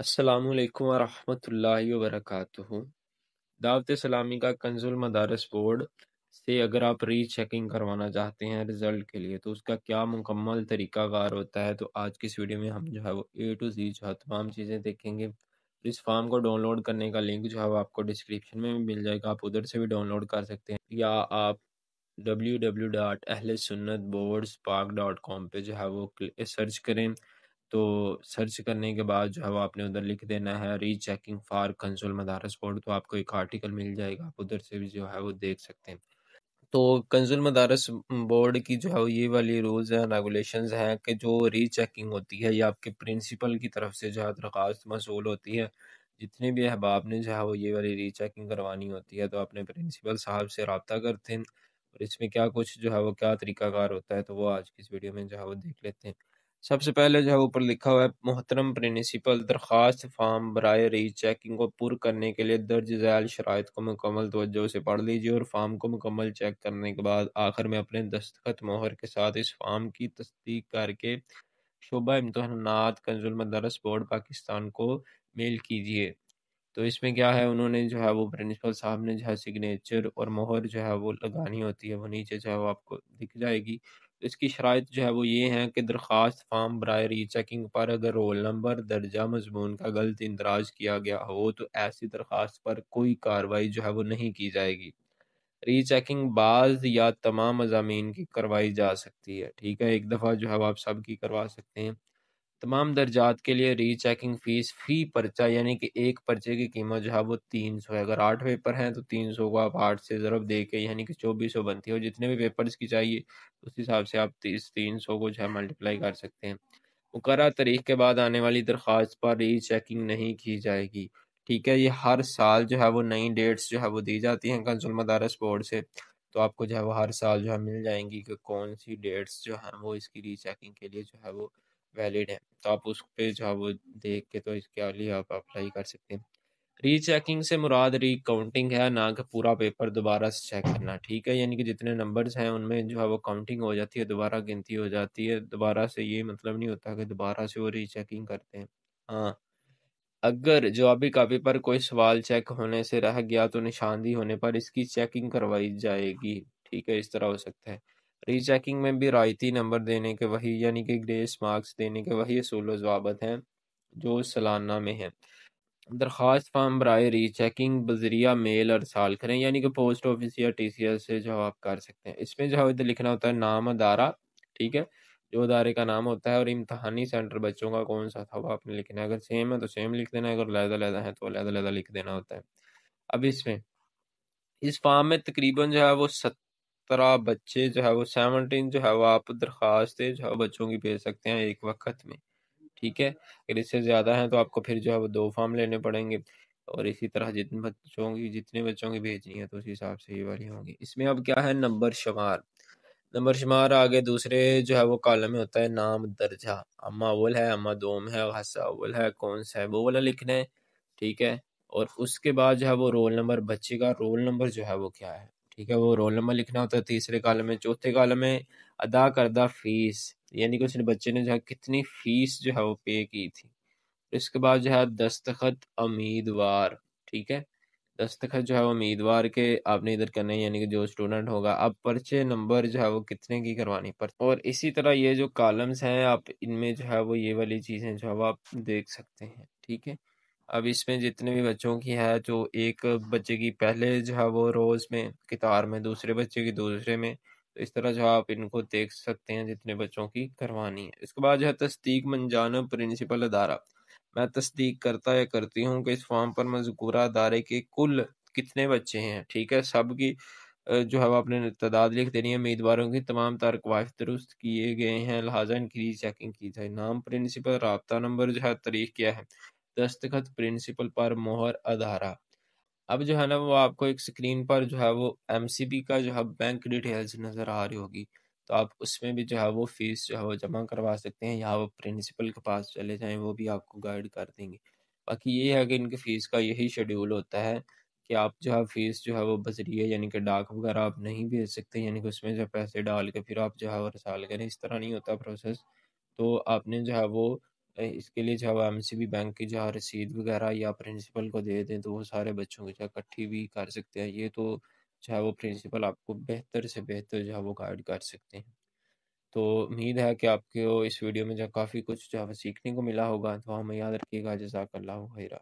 السلام علیکم ورحمۃ اللہ وبرکاتہ۔ دعوت اسلامی کا کنز المدارس بورڈ سے اگر آپ ری چیکنگ کروانا چاہتے ہیں رزلٹ کے لیے تو اس کا کیا مکمل طریقہ کار ہوتا ہے، تو آج کی اس ویڈیو میں ہم جو ہے وہ اے ٹو زی جو ہے تمام چیزیں دیکھیں گے۔ اس فارم کو ڈاؤن لوڈ کرنے کا لنک جو ہے وہ آپ کو ڈسکرپشن میں بھی مل جائے گا، آپ ادھر سے بھی ڈاؤن لوڈ کر سکتے ہیں، یا آپ www.ahlsunnatboardspark.com پہ جو ہے وہ سرچ کریں۔ تو سرچ کرنے کے بعد جو ہے وہ آپ نے ادھر لکھ دینا ہے ری checking for Kanz ul Madaris board, تو آپ کو ایک آرٹیکل مل جائے گا، آپ ادھر سے بھی جو ہے وہ دیکھ سکتے ہیں۔ تو کنز المدارس بورڈ کی جو ہے وہ یہ والی رولز ہیں، ریگولیشنز ہیں کہ جو ری چیکنگ ہوتی ہے یہ آپ کے پرنسپل کی طرف سے جو ہے درخواست موصول ہوتی ہے۔ جتنے بھی احباب نے جو ہے وہ یہ والی ری چیکنگ کروانی ہوتی ہے تو اپنے پرنسپل صاحب سے رابطہ کرتے ہیں، اور اس میں کیا کچھ جو ہے وہ کیا طریقہ کار ہوتا ہے تو وہ آج کی اس ویڈیو میں جو ہے وہ دیکھ لیتے ہیں۔ سب سے پہلے جو ہے اوپر لکھا ہوا ہے محترم پرنسپل، درخواست فارم برائے ری چیکنگ کو پر کرنے کے لیے درج ذیل شرائط کو مکمل توجہ سے پڑھ لیجیے اور فارم کو مکمل چیک کرنے کے بعد آخر میں اپنے دستخط مہر کے ساتھ اس فارم کی تصدیق کر کے شعبہ امتحانات کنز المدارس بورڈ پاکستان کو میل کیجیے۔ تو اس میں کیا ہے، انہوں نے جو ہے وہ پرنسپل صاحب نے جو ہے سگنیچر اور مہر جو ہے وہ لگانی ہوتی ہے، وہ نیچے جو ہے وہ آپ کو دکھ جائے گی۔ اس کی شرائط جو ہے وہ یہ ہیں کہ درخواست فارم برائے ری چیکنگ پر اگر رول نمبر، درجہ، مضمون کا غلط اندراج کیا گیا ہو تو ایسی درخواست پر کوئی کارروائی جو ہے وہ نہیں کی جائے گی۔ ری چیکنگ بعض یا تمام مضامین کی کروائی جا سکتی ہے، ٹھیک ہے، ایک دفعہ جو ہے وہ آپ سب کی کروا سکتے ہیں۔ تمام درجات کے لیے ری چیکنگ فیس فی پرچہ، یعنی کہ ایک پرچے کی قیمت جو ہے وہ 300 ہے۔ اگر 8 پیپر ہیں تو 300 کو آپ 8 سے ضرب دے کے یعنی کہ 2400 بنتی ہے، اور جتنے بھی پیپرز کی چاہیے اس حساب سے آپ 300 کو جو ہے ملٹیپلائی کر سکتے ہیں۔ مقررہ تاریخ کے بعد آنے والی درخواست پر ری چیکنگ نہیں کی جائے گی، ٹھیک ہے۔ یہ ہر سال جو ہے وہ نئی ڈیٹس جو ہے وہ دی جاتی ہیں کنز المدارس بورڈ سے، تو آپ کو جو ہے وہ ہر سال جو ہے مل جائیں گی کہ کون سی ڈیٹس جو ہیں وہ اس کی ری چیکنگ کے لیے جو ہے وہ ویلڈ ہے، تو آپ اس پہ جو ہے وہ دیکھ کے تو اس کے لیے آپ اپلائی کر سکتے ہیں۔ ری چیکنگ سے مراد ری کاؤنٹنگ ہے، نہ کہ پورا پیپر دوبارہ سے چیک کرنا، ٹھیک ہے، یعنی کہ جتنے نمبرز ہیں ان میں جو ہے وہ کاؤنٹنگ ہو جاتی ہے، دوبارہ گنتی ہو جاتی ہے۔ دوبارہ سے یہ مطلب نہیں ہوتا کہ دوبارہ سے وہ ری چیکنگ کرتے ہیں۔ ہاں، اگر جوابی کاپی پر کوئی سوال چیک ہونے سے رہ گیا تو نشاندہی ہونے پر اس کی چیکنگ کروائی جائے گی، ٹھیک ہے، اس طرح ہو سکتا ہے۔ ری چیکنگ میں بھی رعایتی نمبر دینے کے وہی یعنی کہ گریس مارکس دینے کے وہی اصول و ضوابط ہیں جو سالانہ میں ہیں۔ درخواست فارم برائے ری چیکنگ بذریعہ میل ارسال کریں، یعنی کہ پوسٹ آفس یا ٹی سی ایس سے جو آپ کر سکتے ہیں۔ اس میں جو ہے ادھر لکھنا ہوتا ہے نام ادارہ، ٹھیک ہے، جو ادارے کا نام ہوتا ہے، اور امتحانی سینٹر بچوں کا کون سا تھا وہ آپ نے لکھنا ہے، اگر سیم ہے تو سیم لکھ دینا ہے، اگر علیحدہ علیحدہ ہے تو علیحدہ علیحدہ لکھ دینا ہوتا ہے۔ اب اس فارم میں تقریباً جو ہے وہ 17 بچے جو ہے وہ 17 جو ہے وہ آپ درخواستیں جو ہے بچوں کی بھیج سکتے ہیں ایک وقت میں، ٹھیک ہے۔ اگر اس سے زیادہ ہیں تو آپ کو پھر جو ہے وہ 2 فارم لینے پڑیں گے، اور اسی طرح جتنے بچوں کی بھیجنی ہے تو اسی حساب سے یہ والی ہوں گی۔ اس میں اب کیا ہے، نمبر شمار آگے دوسرے جو ہے وہ کالم میں ہوتا ہے نام درجہ، اما اول ہے، اما دوم ہے، حصہ اول ہے، کون سا ہے وہ والا لکھنا ہے، ٹھیک ہے۔ اور اس کے بعد جو ہے وہ رول نمبر، بچے کا رول نمبر جو ہے وہ کیا ہے، ٹھیک ہے، وہ رول نمبر لکھنا ہوتا ہے تیسرے کالم میں۔ چوتھے کالم میں ادا کردہ فیس، یعنی کہ اس بچے نے جو ہے کتنی فیس جو ہے وہ پے کی تھی۔ اس کے بعد جو ہے دستخط امیدوار، ٹھیک ہے، دستخط جو ہے وہ امیدوار کے آپ نے ادھر کرنا ہے، یعنی کہ جو اسٹوڈنٹ ہوگا۔ اب پرچے نمبر جو ہے وہ کتنے کی کروانی پر، اور اسی طرح یہ جو کالمز ہیں آپ ان میں جو ہے وہ یہ والی چیزیں جو ہے وہ آپ دیکھ سکتے ہیں، ٹھیک ہے۔ اب اس میں جتنے بھی بچوں کی ہے، جو ایک بچے کی پہلے جو ہے وہ روز میں قطار میں، دوسرے بچے کی دوسرے میں، تو اس طرح جو آپ ان کو دیکھ سکتے ہیں جتنے بچوں کی کروانی ہے۔ اس کے بعد جو ہے تصدیق من جانب پرنسپل ادارہ، میں تصدیق کرتا یا کرتی ہوں کہ اس فارم پر مذکورہ ادارے کے کل کتنے بچے ہیں، ٹھیک ہے، سب کی جو ہے وہ اپنے تعداد لکھ دینی ہے۔ امیدواروں کی تمام تر قواعد درست کیے گئے ہیں، لہٰذا ان کی ری چیکنگ کی جائے۔ نام پرنسپل، رابطہ نمبر جو ہے، تاریخ کیا ہے، دستخط پرنسپل پر، مہر ادارہ۔ اب جو ہے نا وہ آپ کو ایک سکرین پر جو ہے وہ ایم سی بی کا جو ہے بینک ڈیٹیلز نظر آ رہی ہوگی، تو آپ اس میں بھی جو ہے وہ فیس جو ہے وہ جمع کروا سکتے ہیں، یا وہ پرنسپل کے پاس چلے جائیں، وہ بھی آپ کو گائیڈ کر دیں گے۔ باقی یہ ہے کہ ان کی فیس کا یہی شیڈیول ہوتا ہے کہ آپ جو ہے فیس جو ہے وہ بذریعہ یعنی کہ ڈاک وغیرہ آپ نہیں بھیج سکتے، یعنی کہ اس میں جو پیسے ڈال کے پھر آپ جو ہے وہ ارسال کریں، اس طرح نہیں ہوتا پروسیس۔ تو آپ نے جو ہے وہ اس کے لیے جو ہے MCB بینک کی جو ہے رسید وغیرہ یا پرنسپل کو دے دیں تو وہ سارے بچوں کی جو ہے اکٹھی بھی کر سکتے ہیں. یہ تو جو ہے وہ پرنسپل آپ کو بہتر سے بہتر جو ہے وہ گائیڈ کر سکتے ہیں. تو امید ہے کہ آپ کو اس ویڈیو میں جو ہے کافی کچھ جو ہے وہ سیکھنے کو ملا ہوگا. تو ہمیں یاد رکھیے گا. جزاک اللہ خیرہ.